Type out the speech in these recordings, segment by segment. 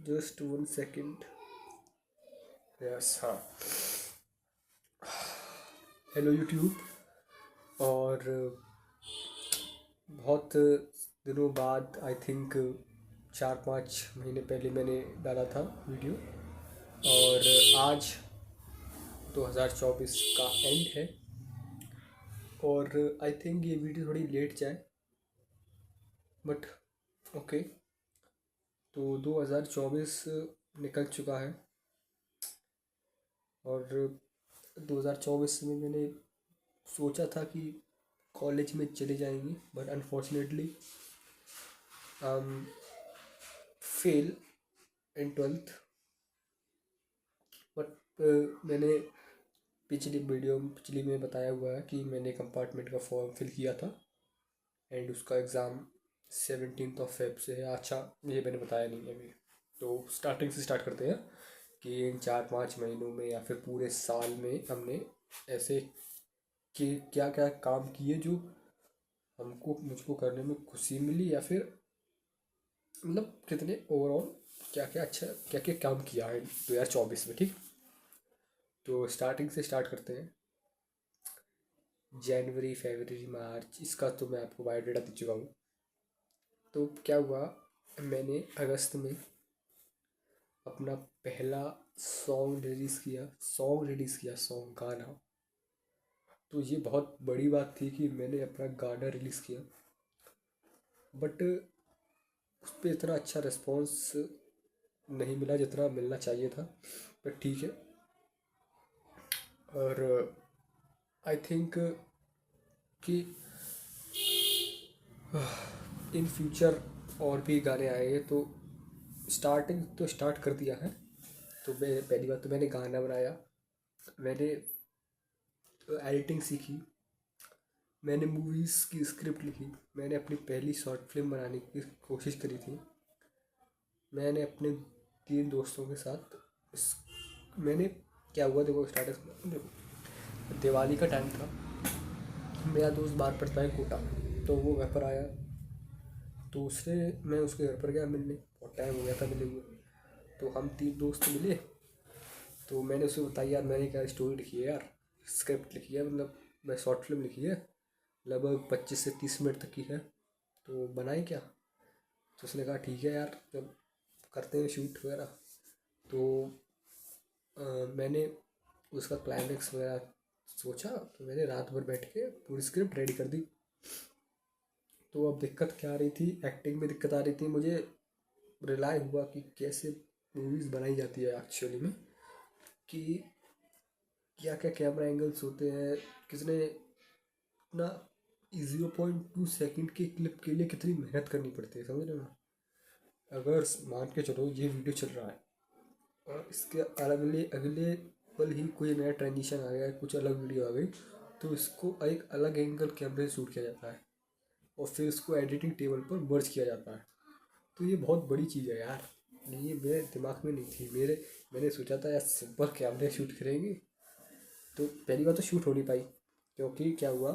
Just 1 second. Yes, हाँ। Hello YouTube. और बहुत दिनों बाद, आई थिंक 4-5 महीने पहले मैंने डाला था वीडियो। और आज 2024 का एंड है। और आई थिंक ये वीडियो थोड़ी लेट जाए, बट ओके। तो 2024 निकल चुका है। और 2024 में मैंने सोचा था कि कॉलेज में चले जाएंगे, but unfortunately fail in 12th। But मैंने पिछली में बताया हुआ है कि मैंने कंपार्टमेंट का फॉर्म फिल किया था एंड उसका एग्ज़ाम 17 फेब से है। अच्छा, ये मैंने बताया नहीं है अभी। तो स्टार्टिंग से स्टार्ट करते हैं कि इन 4-5 महीनों में या फिर पूरे साल में हमने ऐसे कि क्या क्या काम किए जो मुझको करने में खुशी मिली, या फिर मतलब कितने ओवरऑल क्या क्या काम किया है 2024 में। ठीक। तो स्टार्टिंग से स्टार्ट करते हैं। जनवरी, फरवरी, मार्च, इसका तो मैं आपको बायोडाटा दे चुका हूँ। तो क्या हुआ, मैंने अगस्त में अपना पहला सॉन्ग गाना। तो ये बहुत बड़ी बात थी कि मैंने अपना गाना रिलीज़ किया। बट उस पर इतना अच्छा रिस्पॉन्स नहीं मिला जितना मिलना चाहिए था, बट ठीक है। और आई थिंक कि इन फ्यूचर और भी गाने आएंगे। तो स्टार्टिंग तो स्टार्ट कर दिया है। तो मैं पहली बात तो मैंने गाना बनाया, मैंने एडिटिंग सीखी, मैंने मूवीज़ की स्क्रिप्ट लिखी, मैंने अपनी पहली शॉर्ट फिल्म बनाने की कोशिश करी थी। मैंने अपने 3 दोस्तों के साथ मैंने क्या हुआ, देखो स्टार्टिंग देखो, दिवाली का टाइम था। मेरा दोस्त बाहर पड़ता है कोटा, तो वो घर पर आया। तो उससे मैं उसके घर पर गया मिलने, बहुत टाइम हो गया था मिले हुए। तो हम 3 दोस्त मिले। तो मैंने उसे बताया, यार मैंने क्या स्टोरी लिखी है यार, स्क्रिप्ट लिखी है, मतलब मैं शॉर्ट फिल्म लिखी है, लगभग 25 से 30 मिनट तक की है, तो बनाए क्या। तो उसने कहा ठीक है यार, जब करते हैं शूट वगैरह। तो मैंने उसका क्लाइमेक्स वगैरह सोचा, तो मैंने रात भर बैठ के पूरी स्क्रिप्ट रेडी कर दी। तो अब दिक्कत क्या आ रही थी, एक्टिंग में दिक्कत आ रही थी मुझे। रिलाई हुआ कि कैसे मूवीज़ बनाई जाती है एक्चुअली में, कि क्या क्या कैमरा एंगल्स होते हैं, किसने अपना 0.2 सेकेंड के क्लिप के लिए कितनी मेहनत करनी पड़ती है, समझ रहे हो। अगर मान के चलो ये वीडियो चल रहा है और इसके अगले अगले पल ही कोई नया ट्रांजिशन आ गया, कुछ अलग वीडियो आ गई, तो इसको एक अलग एंगल कैमरे से शूट किया जाता है और फिर इसको एडिटिंग टेबल पर मर्ज किया जाता है। तो ये बहुत बड़ी चीज़ है यार, ये मेरे दिमाग में नहीं थी। मैंने सोचा था यार सिंपल कैमरे शूट करेंगे। तो पहली बार तो शूट हो नहीं पाई, क्योंकि क्या हुआ,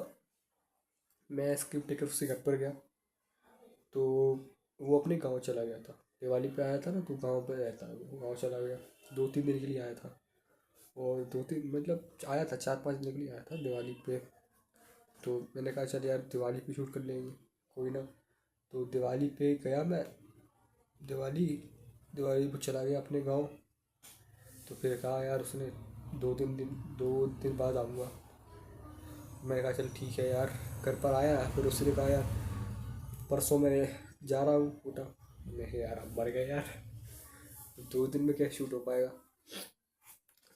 मैं स्क्रिप्ट लेकर उससे घर पर गया। तो वो अपने गांव चला गया था, दिवाली पे आया था ना, तो गांव पे रहता है वो, गांव चला गया। 2-3 दिन के लिए आया था। और 2-3 मतलब आया था, 4-5 दिन के लिए आया था दिवाली पे। तो मैंने कहा चल यार दिवाली पे शूट कर लेंगे, कोई ना। तो दिवाली पे गया मैं, दिवाली दिवाली पे चला गया अपने गांव। तो फिर कहा यार उसने 2 दिन बाद आऊँगा। मैंने कहा चल ठीक है यार। घर पर आया, फिर उसने कहा यार परसों मैं जा रहा हूँ कोटा। मैं कहा, यार अब मर गए यार, 2 दिन में क्या शूट हो पाएगा।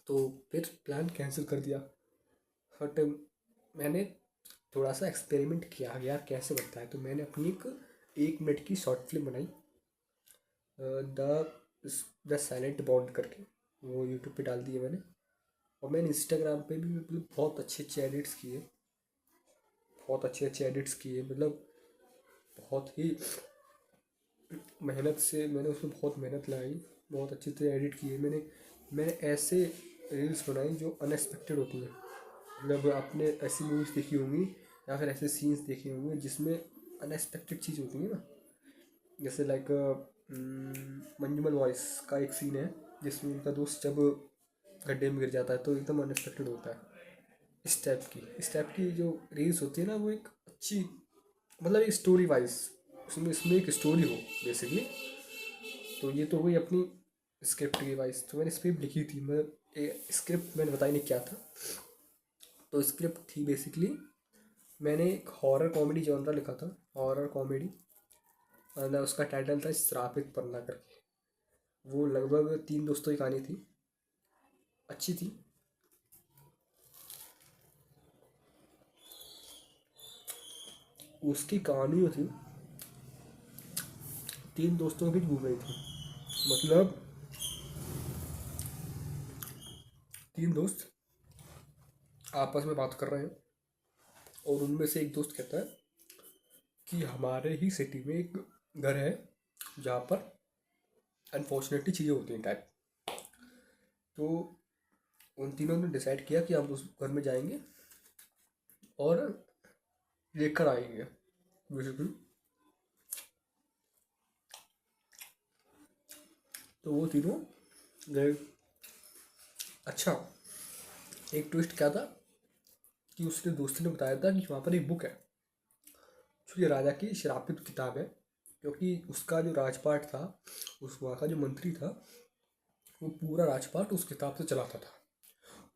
तो फिर प्लान कैंसिल कर दिया। बट मैंने थोड़ा सा एक्सपेरिमेंट किया यार कैसे बनता है। तो मैंने अपनी एक 1 मिनट की शॉर्ट फिल्म बनाई, द द साइलेंट बॉन्ड करके। वो यूट्यूब पे डाल दी है मैंने। और मैंने इंस्टाग्राम पे भी मतलब बहुत अच्छे अच्छे एडिट्स किए, मतलब बहुत ही मेहनत से मैंने उसमें बहुत मेहनत लगाई, बहुत अच्छे से एडिट किए मैंने ऐसे रील्स बनाई जो अनएक्सपेक्टेड होती हैं। मतलब आपने ऐसी मूवीज़ देखी होंगी या फिर ऐसे सीन्स देखे होंगे जिसमें अनएक्सपेक्टेड चीज़ होती है ना, जैसे लाइक मंजूमल वॉइस का एक सीन है जिसमें उनका दोस्त जब गड्ढे में गिर जाता है तो एकदम अनएक्सपेक्टेड होता है। इस टाइप की जो रील्स होती है ना, वो एक अच्छी, मतलब एक स्टोरी वाइज, इसमें एक स्टोरी हो बेसिकली। तो ये तो हुई अपनी स्क्रिप्ट की वाइज। तो मैंने स्क्रिप्ट लिखी थी, मतलब स्क्रिप्ट मैंने बताई नहीं क्या था। तो स्क्रिप्ट थी बेसिकली, मैंने एक हॉरर कॉमेडी जॉनरा लिखा था, हॉरर कॉमेडी। और उसका टाइटल था श्रापित पन्ना करके। वो लगभग 3 दोस्तों की कहानी थी, अच्छी थी। उसकी कहानी जो थी 3 दोस्तों के बीच घूम रही थी। मतलब 3 दोस्त आपस में बात कर रहे हैं और उनमें से एक दोस्त कहता है कि हमारे ही सिटी में एक घर है जहाँ पर अनफॉर्चुनेटली चीज़ें होती हैं टाइप। तो उन तीनों ने डिसाइड किया कि हम उस घर में जाएंगे और लेकर आएंगे बेसिकली। तो वो तीनों गए। अच्छा, एक ट्विस्ट क्या था कि उसके दोस्त ने बताया था कि वहाँ पर एक बुक है जो ये राजा की श्रापित किताब है, क्योंकि उसका जो राजपाट था, उस वहाँ का जो मंत्री था, वो पूरा राजपाट उस किताब से चलाता था।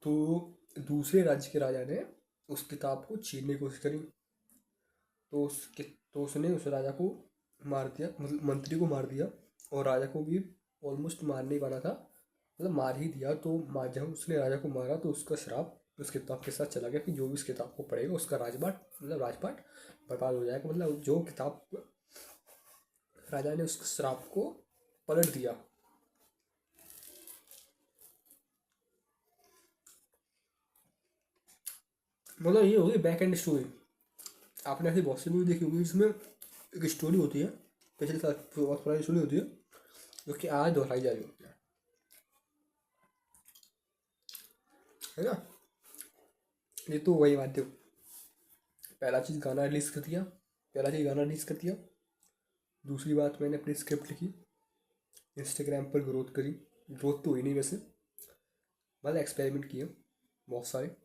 तो दूसरे राज्य के राजा ने उस किताब को छीनने की कोशिश करी। तो उसके तो उसने उस राजा को मार दिया, मतलब मंत्री को मार दिया। और राजा को भी ऑलमोस्ट मारने ही वाला था, मतलब मार ही दिया। तो जब उसने राजा को मारा तो उसका श्राप उस किताब के साथ चला गया कि जो भी इस किताब को पढ़ेगा उसका राजपाट, मतलब राजपाट बर्बाद हो जाएगा। मतलब जो किताब राजा ने उस श्राप को पलट दिया। मतलब ये होगी बैक एंड स्टोरी। आपने ऐसी बहुत सी मूवी देखी होगी जिसमें एक स्टोरी होती है, पिछले साल बहुत पुरानी स्टोरी होती है जो कि आज दोहराई जा रही होती है ना। ये तो वही बात है। पहला चीज़ गाना रिलीज़ कर दिया, पहला चीज़ गाना रिलीज़ कर दिया। दूसरी बात, मैंने अपनी स्क्रिप्ट लिखी, इंस्टाग्राम पर ग्रोथ करी। ग्रोथ तो हुई नहीं वैसे, मतलब एक्सपेरिमेंट किए बहुत सारे।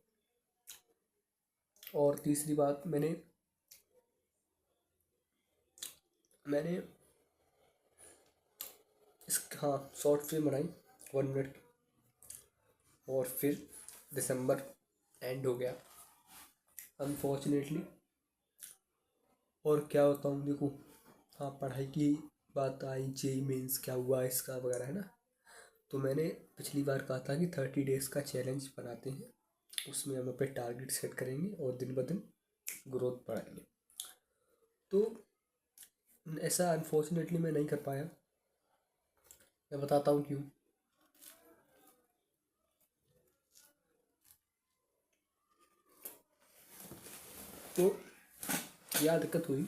और तीसरी बात, मैंने मैंने हाँ, शॉर्ट फिल्म बनाई 1 मिनट की। और फिर दिसंबर एंड हो गया अनफॉर्चुनेटली। और क्या बताऊँ, देखो, हाँ, पढ़ाई की बात आई, जेई मेंस क्या हुआ इसका वगैरह, है ना। तो मैंने पिछली बार कहा था कि 30 डेज़ का चैलेंज बनाते हैं, उसमें हम अपने टारगेट सेट करेंगे और दिन ब दिन ग्रोथ बढ़ाएंगे। तो ऐसा अनफॉर्चुनेटली मैं नहीं कर पाया। मैं बताता हूँ क्यों। तो क्या दिक्कत हुई,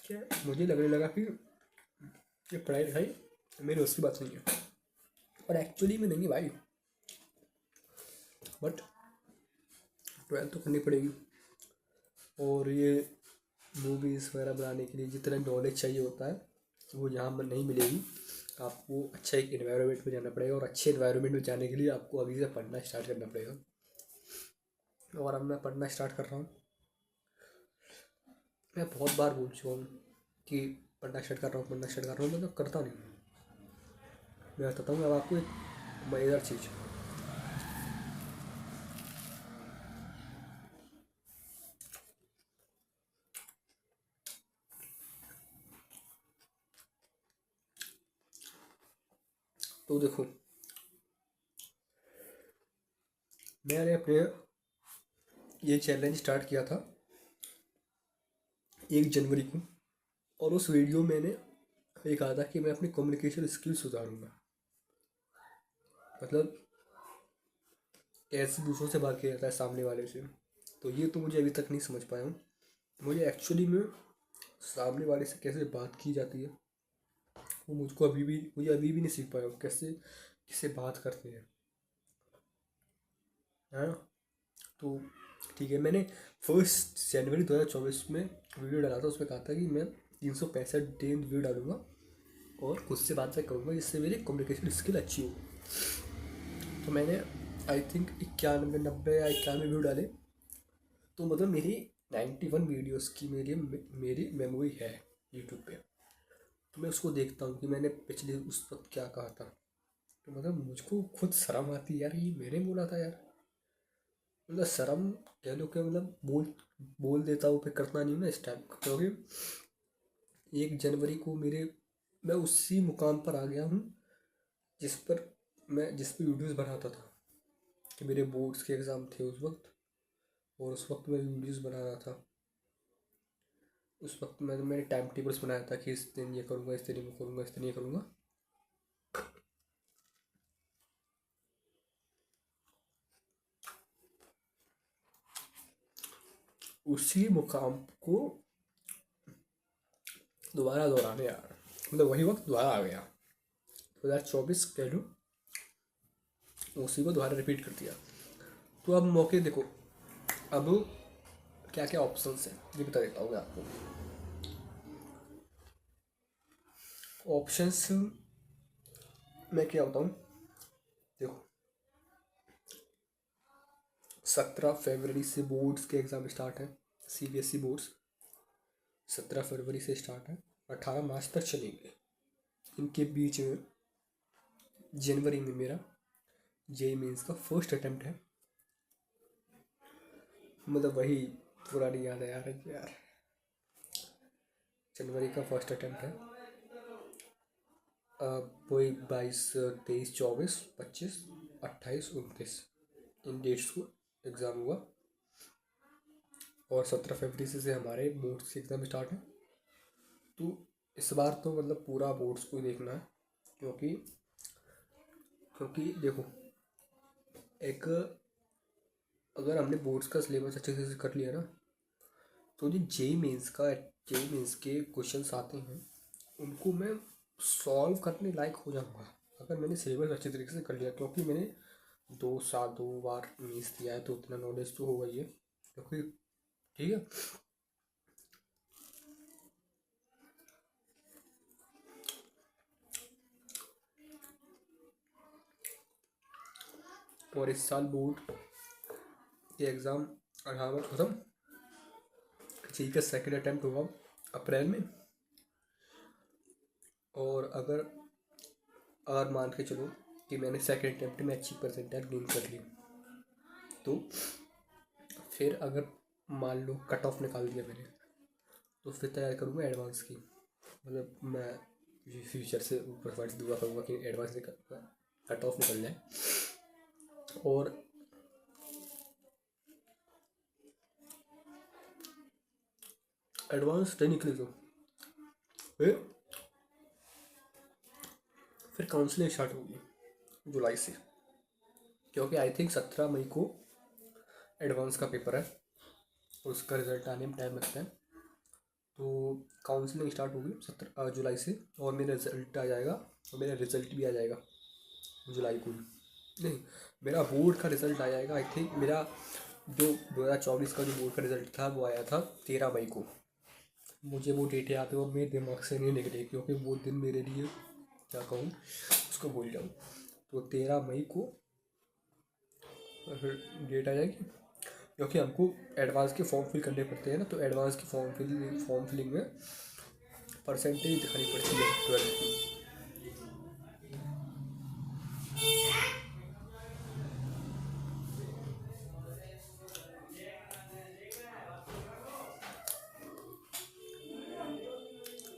क्या मुझे लगने लगा कि ये पढ़ाई लिखाई मेरी उसकी बात नहीं है, और एक्चुअली में नहीं है भाई। बट 12th तो करनी पड़ेगी। और ये मूवीज़ वगैरह बनाने के लिए जितना नॉलेज चाहिए होता है वो यहाँ पर नहीं मिलेगी। आपको अच्छा एक इन्वायरमेंट में जाना पड़ेगा, और अच्छे इन्वायरमेंट में जाने के लिए आपको अभी से पढ़ना स्टार्ट करना पड़ेगा। और अब मैं पढ़ना स्टार्ट कर रहा हूँ। मैं बहुत बार बोल चुका हूँ कि पढ़ना स्टार्ट कर रहा हूँ, पढ़ना स्टार्ट कर रहा हूँ, मैं तो करता नहीं। मैं बताता हूँ अब आपको एक मज़ेदार चीज़। तो देखो, मैंने अपने ये चैलेंज स्टार्ट किया था 1 जनवरी को। और उस वीडियो में मैंने ये कहा था कि मैं अपनी कम्युनिकेशन स्किल सुधारूंगा, मतलब कैसे दूसरों से बात किया जाता है सामने वाले से। तो ये तो मुझे अभी तक नहीं समझ पाया हूँ। मुझे एक्चुअली में सामने वाले से कैसे बात की जाती है वो मुझे अभी भी नहीं सीख पाया हूँ, कैसे किससे बात करते हैं, है ना। तो ठीक है, मैंने 1 जनवरी 2024 में वीडियो डाला था, उसमें कहा था कि मैं 365 दिन वीडियो डालूंगा और खुद से बातें करूँगा जिससे मेरी कम्युनिकेशन स्किल अच्छी हो। तो मैंने आई थिंक 91 90 या 91 वीडियो डाले, तो मतलब मेरी 91 वीडियोस की मेरी मेमोरी है यूट्यूब पे। तो मैं उसको देखता हूँ कि मैंने पिछले उस वक्त क्या कहा था, तो मतलब मुझको खुद शर्म आती है यार, ये मैंने बोला था यार। मतलब शर्म कह लो कि मतलब बोल बोल देता हूँ, फिर करता नहीं हूँ ना इस टाइम, क्योंकि 1 जनवरी को मैं उसी मुकाम पर आ गया हूँ जिस पर वीडियोस बनाता था। कि मेरे बोर्ड्स के एग्ज़ाम थे उस वक्त, और उस वक्त मैं वीडियोस बना रहा था। उस वक्त मैंने टाइम टेबल्स बनाया था कि इस दिन ये करूँगा, इस दिन ये करूँगा, इस दिन ये करूँगा। उसी मुकाम को दोबारा दोहराने यार, मतलब वही वक्त दोबारा आ गया। 2024 कह लो, उसी को दोबारा रिपीट कर दिया। तो अब मौके देखो, अब क्या क्या ऑप्शंस हैं ये बता देता हूँ मैं आपको। ऑप्शंस मैं क्या बताऊँ, देखो 17 फरवरी से बोर्ड्स के एग्ज़ाम स्टार्ट हैं, CBSE बोर्ड्स 17 फरवरी से स्टार्ट है, 18 मार्च तक चलेंगे। इनके बीच में जनवरी में मेरा JEE मेंस का फर्स्ट अटेम्प्ट है। मतलब वही पुरानी याद है यार, जनवरी का फर्स्ट अटेम्प्ट है। वही 22 23 24 25 28 29 इन डेट्स को एग्ज़ाम हुआ, और 17 फरवरी से हमारे बोर्ड्स के एग्ज़ाम स्टार्ट हैं। तो इस बार तो मतलब पूरा बोर्ड्स को ही देखना है, क्योंकि देखो एक, अगर हमने बोर्ड्स का सिलेबस अच्छे से कर लिया ना, तो जो जेई मेंस के क्वेश्चंस आते हैं उनको मैं सॉल्व करने लायक हो जाऊँगा, अगर मैंने सिलेबस अच्छे तरीके से कर लिया। क्योंकि मैंने 2 बार मीन्स दिया है, तो उतना नॉलेज तो होगा ही है। क्योंकि ठीक है, और इस साल बोर्ड के एग्ज़ाम 18 में ख़त्म, जेई का सेकेंड अटैम्प्ट होगा अप्रैल में। और अगर मान के चलो कि मैंने सेकेंड अटैम्प्ट में अच्छी परसेंटाइल गेन कर ली, तो फिर अगर मान लो कट ऑफ निकाल दिया मैंने, तो फिर तैयार करूँगा एडवांस की। मतलब मैं फ्यूचर से ऊपर वर्ड्स दुआ करूँगा कि एडवांस कट ऑफ निकल जाए। और एडवांस नहीं निकले तो फिर काउंसलिंग स्टार्ट होगी जुलाई से, क्योंकि आई थिंक 17 मई को एडवांस का पेपर है, उसका रिज़ल्ट आने में टाइम लगता है। तो काउंसलिंग स्टार्ट होगी 17 जुलाई से, और मेरा रिज़ल्ट आ जाएगा, और मेरा रिज़ल्ट भी आ जाएगा जुलाई को। नहीं, मेरा बोर्ड का रिज़ल्ट आ जाएगा आई थिंक। मेरा जो 2024 का जो बोर्ड का रिज़ल्ट था वो आया था 13 मई को। मुझे वो डेट याद है और मेरे दिमाग से नहीं निकले, क्योंकि वो दिन मेरे लिए क्या कहूँ उसको भूल जाऊँ। तो 13 मई को डेट आ जाएगी, क्योंकि हमको एडवांस के फॉर्म फिल करने पड़ते हैं ना। तो एडवांस की फॉर्म फिलिंग में परसेंटेज दिखानी पड़ती है 12 की।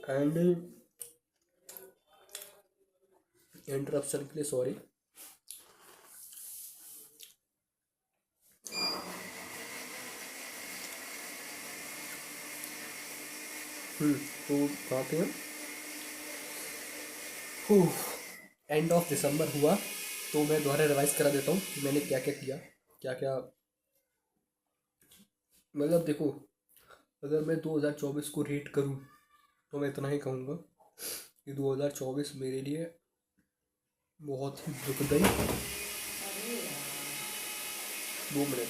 एंड इंटरप्शन के लिए सॉरी। तो कहाँ पे हम, एंड ऑफ दिसंबर हुआ, तो मैं दोबारा रिवाइज करा देता हूँ कि मैंने क्या क्या किया, क्या क्या। मतलब देखो, अगर मैं 2024 को रेट करूँ तो मैं इतना ही कहूँगा कि 2024 मेरे लिए बहुत ही दुखदाई। 2 मिनट।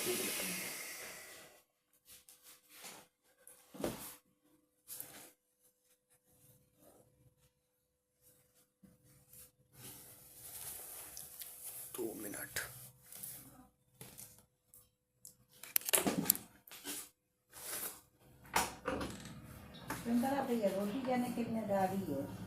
ट्विंकल आप ये रोटी जाने के लिए डाली है।